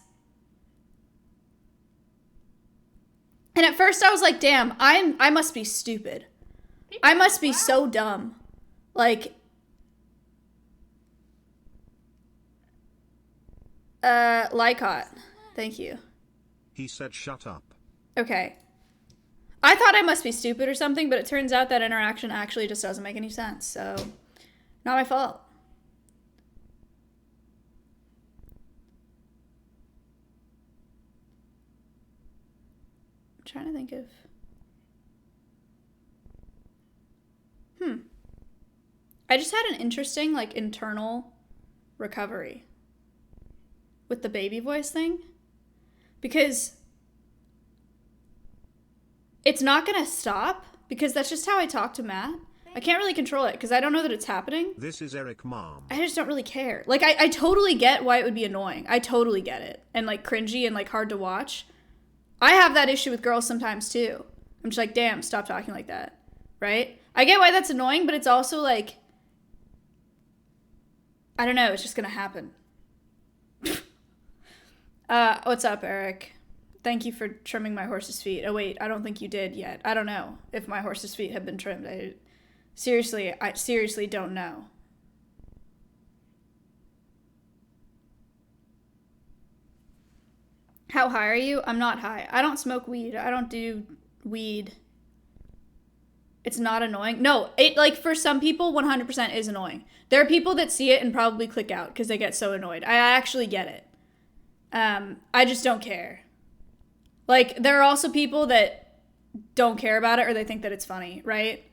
S3: And at first I was like, damn, I must be stupid. I must be so dumb. Like, Lycott. Thank you.
S5: He said shut up.
S3: Okay. I thought I must be stupid or something, but it turns out that interaction actually just doesn't make any sense, so not my fault. I'm trying to think of... I just had an interesting, like, internal recovery with the baby voice thing. Because it's not going to stop, because that's just how I talk to Matt. I can't really control it, because I don't know that it's happening.
S5: This is Eric Mom.
S3: I just don't really care. Like, I totally get why it would be annoying. I totally get it. And, like, cringy and, like, hard to watch. I have that issue with girls sometimes, too. I'm just like, damn, stop talking like that. Right? I get why that's annoying, but it's also, like, I don't know. It's just going to happen. What's up, Eric? Thank you for trimming my horse's feet. Oh, wait, I don't think you did yet. I don't know if my horse's feet have been trimmed. I seriously don't know. How high are you? I'm not high. I don't smoke weed. I don't do weed. It's not annoying. No, it like for some people 100% is annoying. There are people that see it and probably click out because they get so annoyed. I actually get it. I just don't care. Like there are also people that don't care about it or they think that it's funny, right?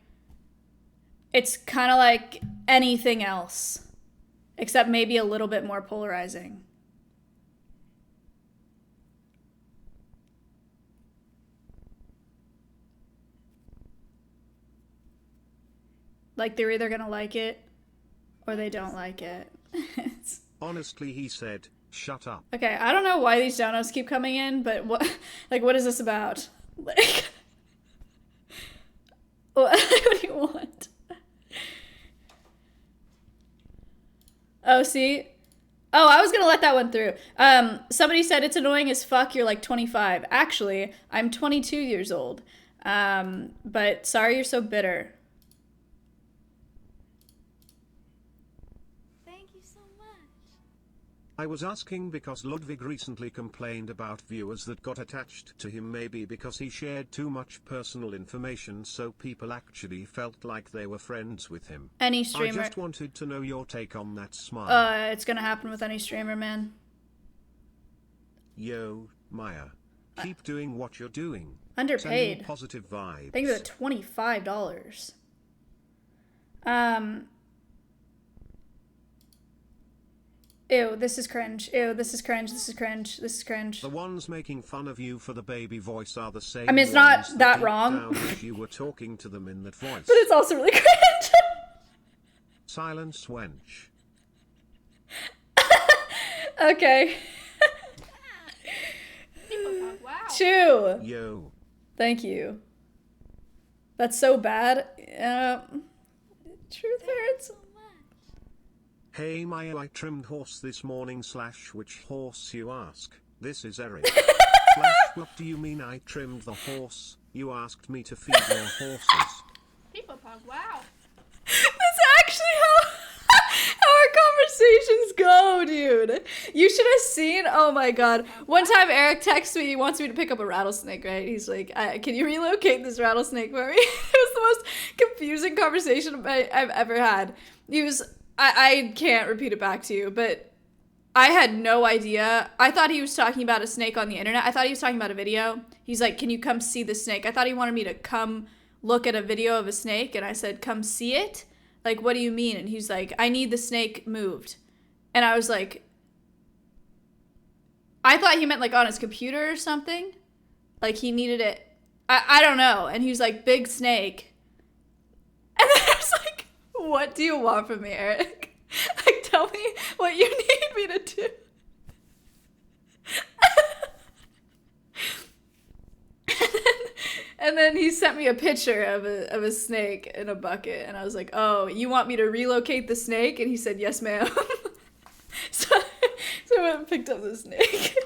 S3: It's kind of like anything else, except maybe a little bit more polarizing. Like they're either gonna like it or they don't like it.
S5: Honestly, he said, shut up.
S3: Okay, I don't know why these donos keep coming in, but what is this about? Like, what do you want? Oh, see? Oh, I was gonna let that one through. Somebody said it's annoying as fuck, you're like 25. Actually, I'm 22 years old. But sorry you're so bitter.
S5: I was asking because Ludwig recently complained about viewers that got attached to him, maybe because he shared too much personal information, so people actually felt like they were friends with him.
S3: Any streamer.
S5: I just wanted to know your take on that smile.
S3: It's gonna happen with any streamer, man.
S5: Yo, Maya. Keep doing what you're doing.
S3: Underpaid.
S5: Sending positive vibes.
S3: Thank you for the $25. Ew, this is cringe. Ew, this is cringe. This is cringe. This is cringe.
S5: The ones making fun of you for the baby voice are the same.
S3: I mean, it's not
S5: ones
S3: that
S5: deep
S3: wrong.
S5: down wish you were talking to them in that voice.
S3: But it's also really cringe.
S5: Silence wench.
S3: Okay.
S8: Wow.
S3: Chew.
S5: Yo.
S3: Thank you. That's so bad. Truth hurts.
S5: Hey Maya, I trimmed horse this morning / which horse you ask? This is Eric. / what do you mean I trimmed the horse? You asked me to feed your horses.
S8: People pug, wow.
S3: That's actually how our conversations go, dude. You should have seen. Oh my god. One time Eric texts me, he wants me to pick up a rattlesnake, right? He's like, can you relocate this rattlesnake for me? It was the most confusing conversation I've ever had. He was, I can't repeat it back to you, but I had no idea. I thought he was talking about a snake on the internet. I thought he was talking about a video. He's like, can you come see the snake? I thought he wanted me to come look at a video of a snake, and I said, come see it? Like, what do you mean? And he's like, I need the snake moved. And I was like, I thought he meant like on his computer or something. Like he needed it. I don't know. And he was like, big snake. And then I was like, what do you want from me, Eric? Like, tell me what you need me to do. And then he sent me a picture of a snake in a bucket, and I was like, oh, you want me to relocate the snake? And he said, yes, ma'am. so I went and picked up the snake.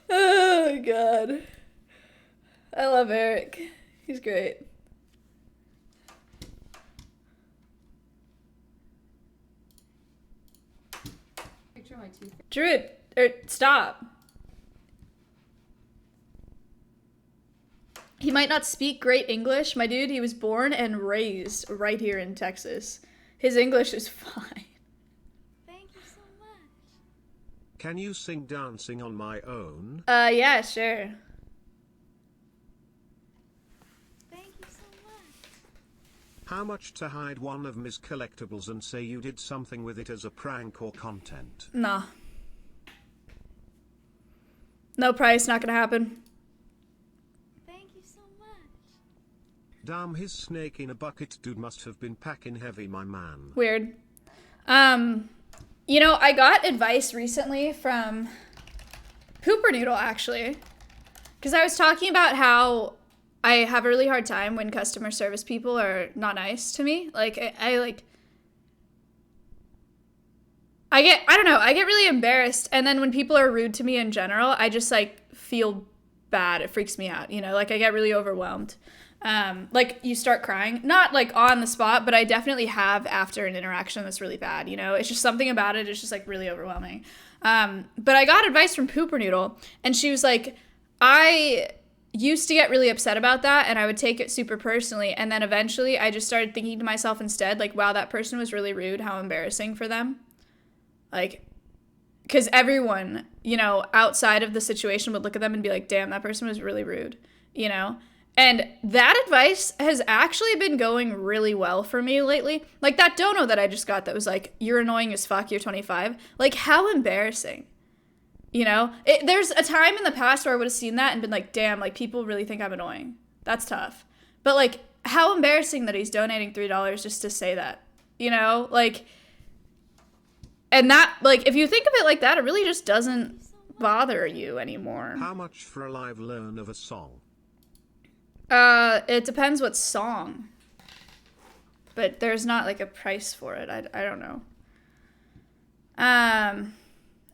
S3: Oh, God. I love Eric. He's great. Druid, stop. He might not speak great English, my dude. He was born and raised right here in Texas. His English is fine.
S8: Thank you so much.
S5: Can you sing Dancing on My Own?
S3: Yeah, sure.
S8: Thank you so much.
S5: How much to hide one of Ms. Collectibles and say you did something with it as a prank or content?
S3: Nah. No price, not gonna happen.
S5: Damn, his snake in a bucket dude must have been packing heavy, my man.
S3: Weird. You know, I got advice recently from Pooper Noodle, actually. Because I was talking about how I have a really hard time when customer service people are not nice to me. Like, I don't know, I get really embarrassed. And then when people are rude to me in general, I just, like, feel bad. It freaks me out, you know? Like, I get really overwhelmed. Like you start crying, not like on the spot, but I definitely have after an interaction that's really bad, you know, it's just something about it. It's just like really overwhelming. But I got advice from Pooper Noodle and she was like, used to get really upset about that, and I would take it super personally, and then eventually I just started thinking to myself instead, like, wow, that person was really rude, how embarrassing for them. Like, because everyone, you know, outside of the situation would look at them and be like, damn, that person was really rude, you know? And that advice has actually been going really well for me lately. Like that dono that I just got that was like, you're annoying as fuck, you're 25. Like, how embarrassing. You know? There's a time in the past where I would have seen that and been like, damn, like, people really think I'm annoying. That's tough. But, like, how embarrassing that he's donating $3 just to say that. You know? Like, and that, like, if you think of it like that, it really just doesn't bother you anymore.
S5: How much for a live learn of a song?
S3: It depends what song. But there's not, like, a price for it. I don't know.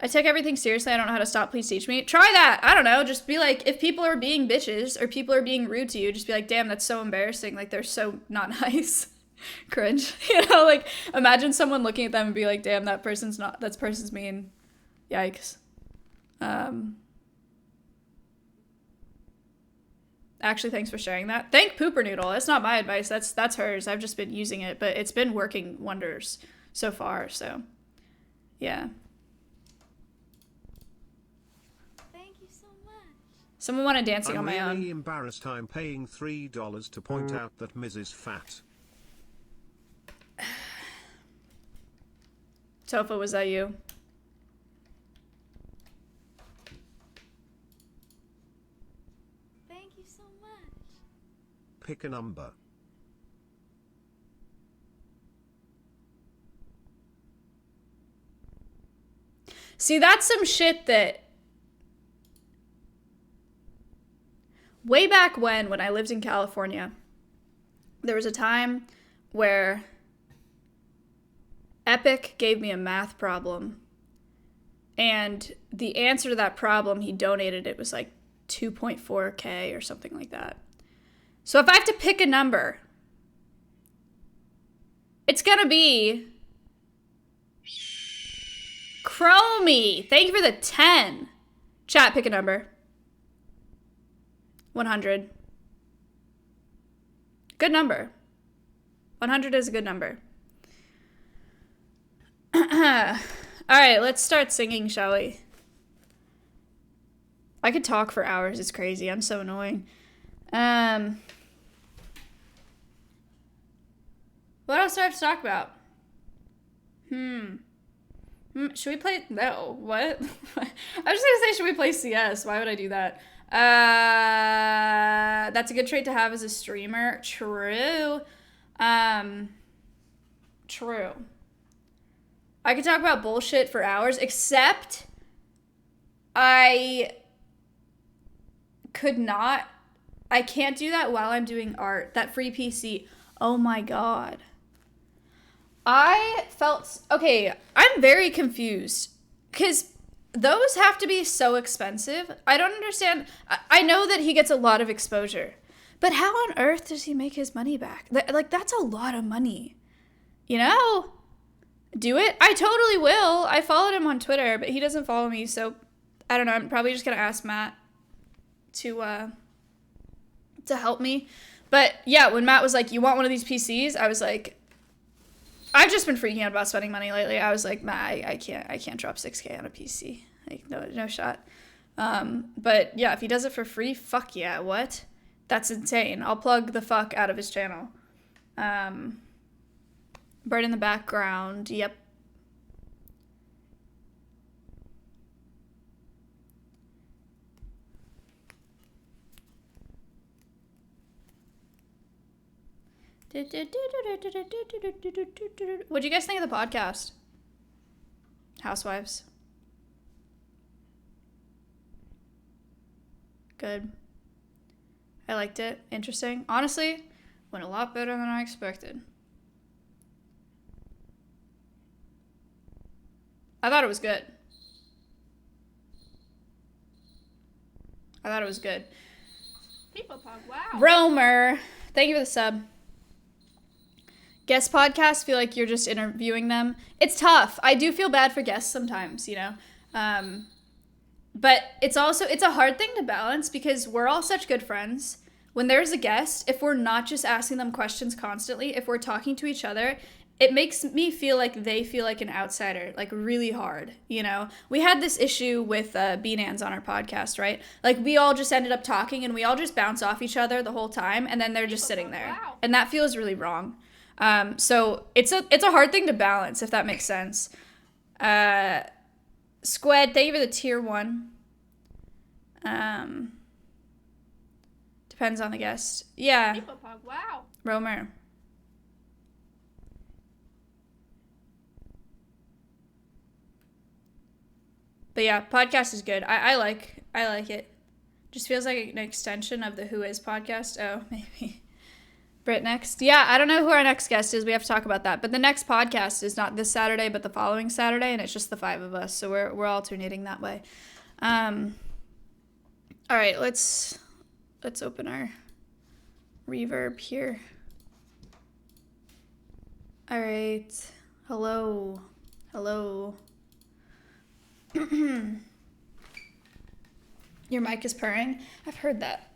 S3: I take everything seriously. I don't know how to stop. Please teach me. Try that. I don't know. Just be like, if people are being bitches or people are being rude to you, just be like, damn, that's so embarrassing. Like, they're so not nice. Cringe. You know, like, imagine someone looking at them and be like, damn, that person's mean. Yikes. Actually, thanks for sharing that. Thank Pooper Noodle. That's not my advice. That's hers. I've just been using it, but it's been working wonders so far, so yeah.
S8: Thank you so much.
S3: Someone wanted dancing
S5: I'm
S3: on my own.
S5: really embarrassed I'm paying $3 to point out that Ms. is fat.
S3: Tofa, was that you?
S8: Thank you so much.
S5: Pick a number.
S3: See, that's some shit that way back when I lived in California, there was a time where Epic gave me a math problem, and the answer to that problem, he donated, it was like 2.4K or something like that. So if I have to pick a number, it's gonna be Chromie. Thank you for the 10. Chat, pick a number. 100. Good number. 100 is a good number. Alright, let's start singing, shall we? I could talk for hours. It's crazy. I'm so annoying. What else do I have to talk about? Should we play? No. What? I was just gonna say, should we play CS? Why would I do that? That's a good trait to have as a streamer. True. True. I could talk about bullshit for hours, except I can't do that while I'm doing art. That free PC. Oh my god. Okay, I'm very confused, because those have to be so expensive. I don't understand. I know that he gets a lot of exposure, but how on earth does he make his money back? Like, that's a lot of money. You know? Do it. I totally will. I followed him on Twitter, but he doesn't follow me, so I don't know. I'm probably just gonna ask Matt to help me. But yeah, when Matt was like, you want one of these PCs? I was like, I've just been freaking out about spending money lately. I was like, Matt, I can't drop 6K on a PC. Like, no shot. But yeah, if he does it for free, fuck yeah, what? That's insane. I'll plug the fuck out of his channel. Bird in the background, yep. What'd you guys think of the podcast? Housewives. Good. I liked it. Interesting. Honestly, went a lot better than I expected. I thought it was good.
S8: Peepocandle, wow.
S3: Romer, thank you for the sub. Guest podcasts, feel like you're just interviewing them. It's tough. I do feel bad for guests sometimes, you know. But it's a hard thing to balance because we're all such good friends. When there's a guest, if we're not just asking them questions constantly, if we're talking to each other, it makes me feel like they feel like an outsider, like really hard, you know? We had this issue with B-Nans on our podcast, right? Like we all just ended up talking and we all just bounce off each other the whole time and then they're just sitting there.
S4: Wow.
S3: And that feels really wrong. So it's a hard thing to balance, if that makes sense. Squid, thank you for the tier 1. Depends on the guest. Yeah.
S4: Wow.
S3: Romer. But yeah, podcast is good. I like it. Just feels like an extension of the Who Is podcast. Oh, maybe. Britt next. Yeah, I don't know who our next guest is. We have to talk about that. But the next podcast is not this Saturday, but the following Saturday, and it's just the 5 of us. So we're alternating that way. All right, let's open our reverb here. All right. Hello. Your mic is purring? I've heard that.